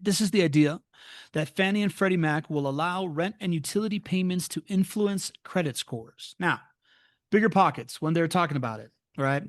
This is the idea that Fannie and Freddie Mac will allow rent and utility payments to influence credit scores. Now, bigger pockets when they're talking about it, right?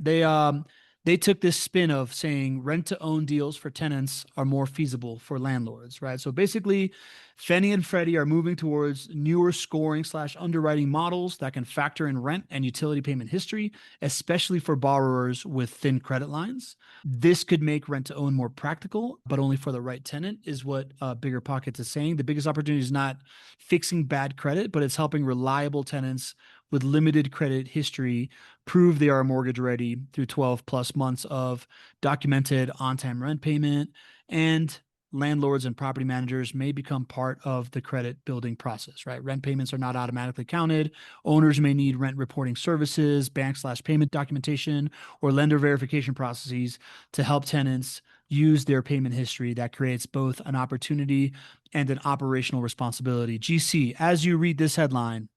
They took this spin of saying rent to own deals for tenants are more feasible for landlords, right? So basically, Fannie and Freddie are moving towards newer scoring slash underwriting models that can factor in rent and utility payment history, especially for borrowers with thin credit lines. This could make rent to own more practical, but only for the right tenant, is what Bigger Pockets is saying. The biggest opportunity is not fixing bad credit, but it's helping reliable tenants with limited credit history prove they are mortgage ready through 12 plus months of documented on time rent payment. And landlords and property managers may become part of the credit building process, right? Rent payments are not automatically counted. Owners may need rent reporting services, bank slash payment documentation, or lender verification processes to help tenants use their payment history. That creates both an opportunity and an operational responsibility. GC, as you read this headline,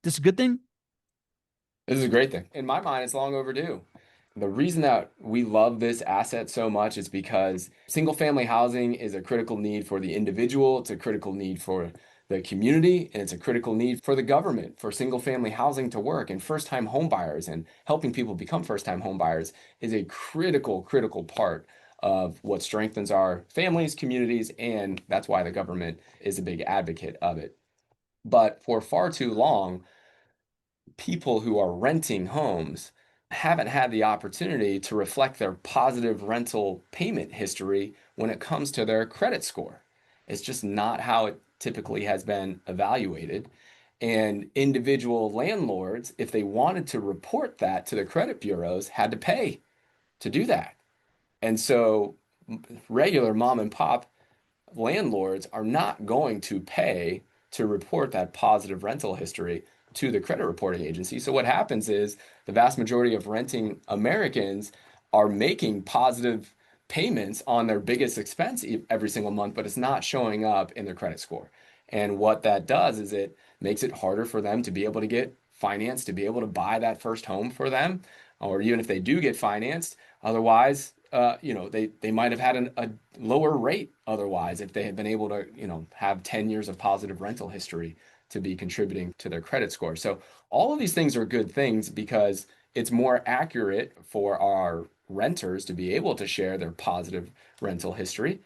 this is a good thing? This is a great thing. In my mind, it's long overdue. The reason that we love this asset so much is because single family housing is a critical need for the individual, it's a critical need for the community, and it's a critical need for the government for single family housing to work. And first time home buyers and helping people become first time home buyers is a critical part of what strengthens our families, communities, and that's why the government is a big advocate of it. But for far too long, people who are renting homes haven't had the opportunity to reflect their positive rental payment history when it comes to their credit score. It's just not how it typically has been evaluated. And individual landlords, if they wanted to report that to the credit bureaus, had to pay to do that. And so regular mom and pop landlords are not going to pay to report that positive rental history to the credit reporting agency. So what happens is the vast majority of renting Americans are making positive payments on their biggest expense every single month, but it's not showing up in their credit score. And what that does is it makes it harder for them to be able to get financed, to be able to buy that first home for them, or even if they do get financed, otherwise, they might have had a lower rate otherwise if they had been able to, have 10 years of positive rental history to be contributing to their credit score. So all of these things are good things because it's more accurate for our renters to be able to share their positive rental history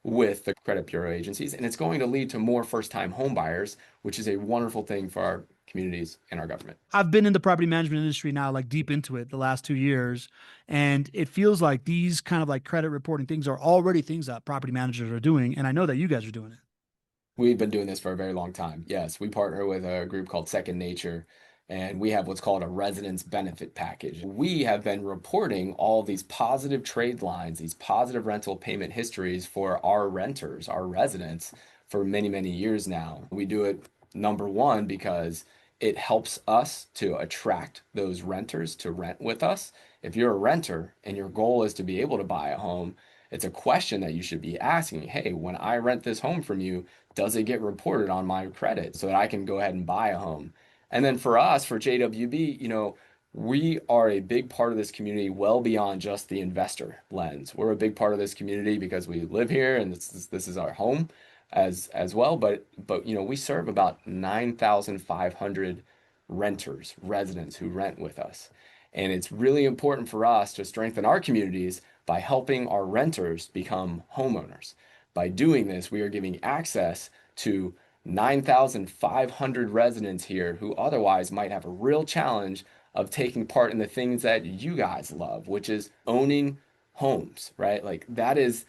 with the credit bureau agencies, and it's going to lead to more first-time home buyers, which is a wonderful thing for our communities and our government. I've been in the property management industry now, like deep into it the last 2 years. And it feels like these kind of like credit reporting things are already things that property managers are doing. And I know that you guys are doing it. We've been doing this for a very long time. Yes, we partner with a group called Second Nature, and we have what's called a residence benefit package. We have been reporting all these positive trade lines, these positive rental payment histories for our renters, our residents, for many years now. We do it, number one, because it helps us to attract those renters to rent with us. If you're a renter and your goal is to be able to buy a home, it's a question that you should be asking. Hey, when I rent this home from you, does it get reported on my credit so that I can go ahead and buy a home? And then for us, for JWB, we are a big part of this community well beyond just the investor lens. We're a big part of this community because we live here and this is our home as well. But we serve about 9,500 renters, residents who rent with us. And it's really important for us to strengthen our communities by helping our renters become homeowners. By doing this, we are giving access to 9,500 residents here who otherwise might have a real challenge of taking part in the things that you guys love, which is owning homes, right? Like that is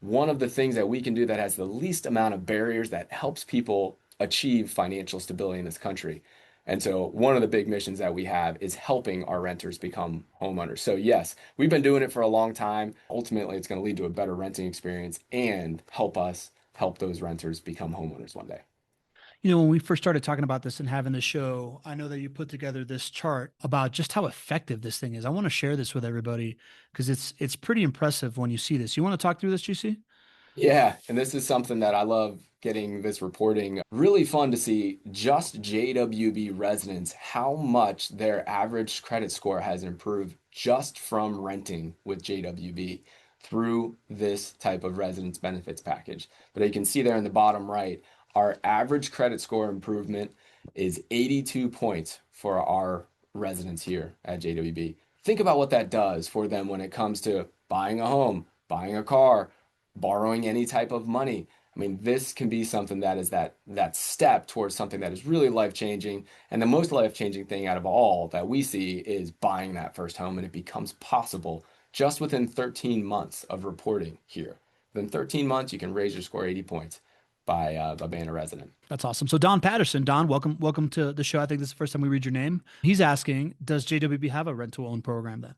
one of the things that we can do that has the least amount of barriers that helps people achieve financial stability in this country. And so one of the big missions that we have is helping our renters become homeowners. So yes, we've been doing it for a long time. Ultimately, it's going to lead to a better renting experience and help us help those renters become homeowners one day. When we first started talking about this and having the show, I know that you put together this chart about just how effective this thing is. I want to share this with everybody because it's pretty impressive when you see this. You want to talk through this, GC? Yeah, and this is something that I love getting this reporting. Really fun to see just JWB residents, how much their average credit score has improved just from renting with JWB. through this type of residence benefits package. But you can see there in the bottom right, our average credit score improvement is 82 points for our residents here at JWB. Think about what that does for them when it comes to buying a home, buying a car, borrowing any type of money. I mean, this can be something that is that step towards something that is really life-changing. And the most life-changing thing out of all that we see is buying that first home, and it becomes possible just within 13 months of reporting here. Within 13 months, you can raise your score 80 points by being a resident. That's awesome. So Don Patterson, Don, welcome to the show. I think this is the first time we read your name. He's asking, does JWB have a rent to own program then?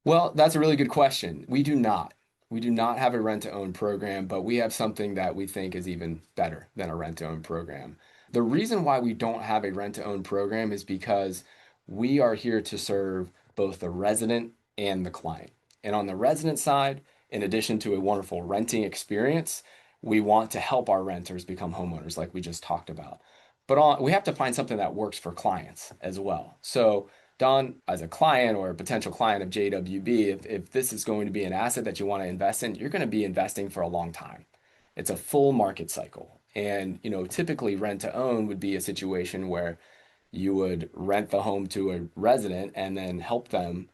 Well, that's a really good question. We do not. We do not have a rent to own program, but we have something that we think is even better than a rent to own program. The reason why we don't have a rent to own program is because we are here to serve both the resident and the client. And on the resident side, in addition to a wonderful renting experience, we want to help our renters become homeowners, like we just talked about. We have to find something that works for clients as well. So Don, as a client or a potential client of JWB, if this is going to be an asset that you want to invest in, you're going to be investing for a long time. It's a full market cycle. And, typically rent to own would be a situation where you would rent the home to a resident and then help them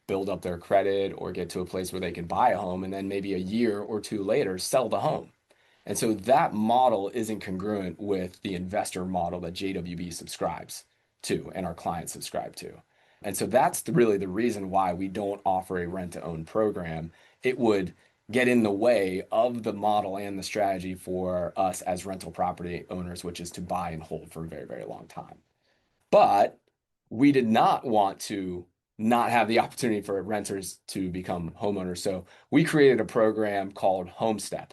build up their credit or get to a place where they can buy a home and then maybe a year or two later sell the home. And so that model isn't congruent with the investor model that JWB subscribes to and our clients subscribe to. And so that's really the reason why we don't offer a rent to own program. It would get in the way of the model and the strategy for us as rental property owners, which is to buy and hold for a very, very long time. But we did not want to not have the opportunity for renters to become homeowners. So we created a program called HomeStep.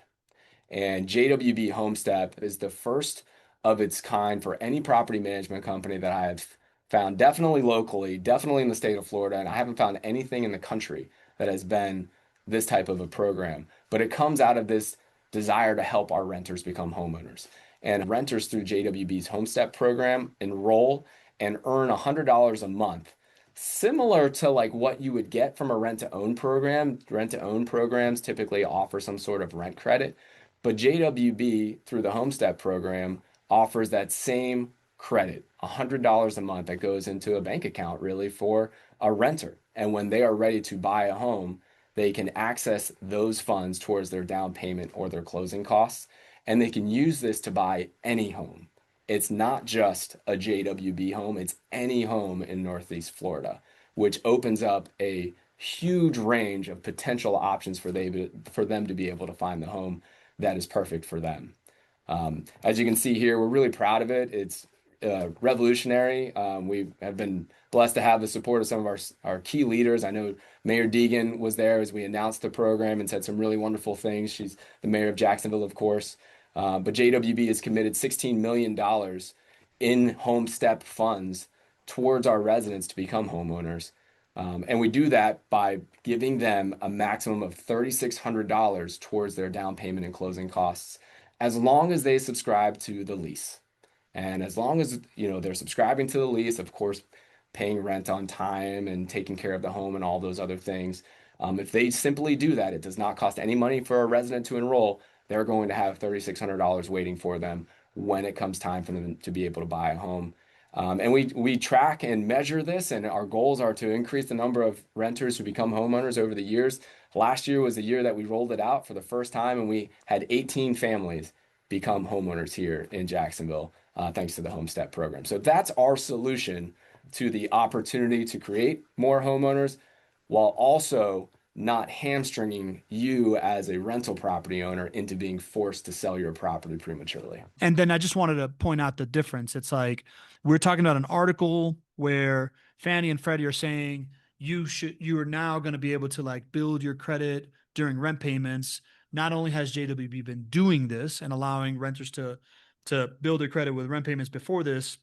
And JWB HomeStep is the first of its kind for any property management company that I have found, definitely locally, definitely in the state of Florida. And I haven't found anything in the country that has been this type of a program. But it comes out of this desire to help our renters become homeowners. And renters through JWB's HomeStep program enroll and earn $100 a month, similar to like what you would get from a rent to own program. Rent to own programs typically offer some sort of rent credit, but JWB through the HomeStep program offers that same credit, $100 a month that goes into a bank account really for a renter. And when they are ready to buy a home, they can access those funds towards their down payment or their closing costs. And they can use this to buy any home. It's not just a JWB home, it's any home in Northeast Florida, which opens up a huge range of potential options for them to be able to find the home that is perfect for them. As you can see here, we're really proud of it. It's revolutionary. We have been blessed to have the support of some of our key leaders. I know Mayor Deegan was there as we announced the program and said some really wonderful things. She's the mayor of Jacksonville, of course. But JWB has committed $16 million in HomeStep funds towards our residents to become homeowners. And we do that by giving them a maximum of $3,600 towards their down payment and closing costs, as long as they subscribe to the lease. And as long as, they're subscribing to the lease, of course, paying rent on time and taking care of the home and all those other things. If they simply do that, it does not cost any money for a resident to enroll. They're going to have $3,600 waiting for them when it comes time for them to be able to buy a home. And we track and measure this, and our goals are to increase the number of renters who become homeowners over the years. Last year was the year that we rolled it out for the first time, and we had 18 families become homeowners here in Jacksonville, thanks to the HomeStep program. So that's our solution to the opportunity to create more homeowners while also not hamstringing you as a rental property owner into being forced to sell your property prematurely. And then I just wanted to point out the difference. It's like we're talking about an article where Fannie and Freddie are saying you are now going to be able to like build your credit during rent payments. Not only has JWB been doing this and allowing renters to build their credit with rent payments before this,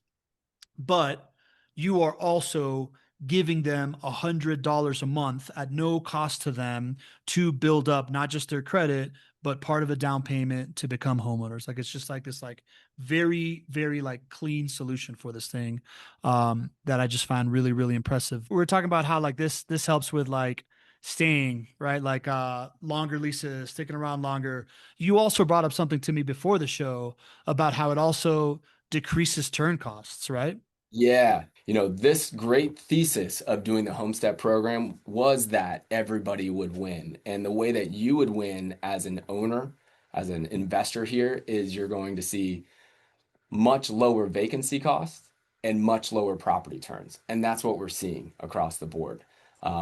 but you are also giving them $100 a month at no cost to them to build up not just their credit, but part of a down payment to become homeowners. Like it's just like this, like very, very like clean solution for this thing that I just find really, really impressive. We're talking about how like this helps with like staying, right? Like longer leases, sticking around longer. You also brought up something to me before the show about how it also decreases turn costs, right? Yeah, this great thesis of doing the HomeStep program was that everybody would win. And the way that you would win as an owner, as an investor here, is you're going to see much lower vacancy costs and much lower property turns. And that's what we're seeing across the board.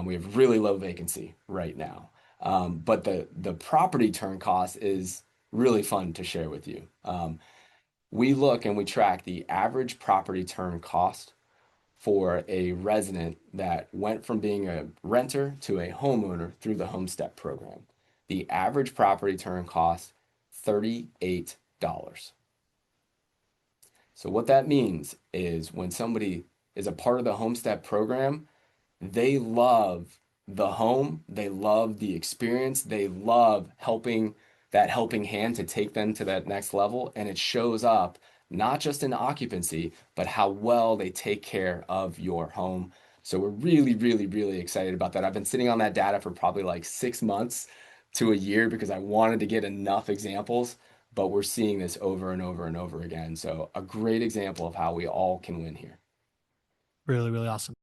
We have really low vacancy right now. But the property turn cost is really fun to share with you. We look and we track the average property turn cost for a resident that went from being a renter to a homeowner through the HomeStep program. The average property turn cost $38. So what that means is when somebody is a part of the HomeStep program, they love the home, they love the experience, they love helping hand to take them to that next level, and it shows up not just in occupancy, but how well they take care of your home. So we're really, really, really excited about that. I've been sitting on that data for probably like 6 months to a year because I wanted to get enough examples, but we're seeing this over and over and over again. So a great example of how we all can win here. Really, really awesome.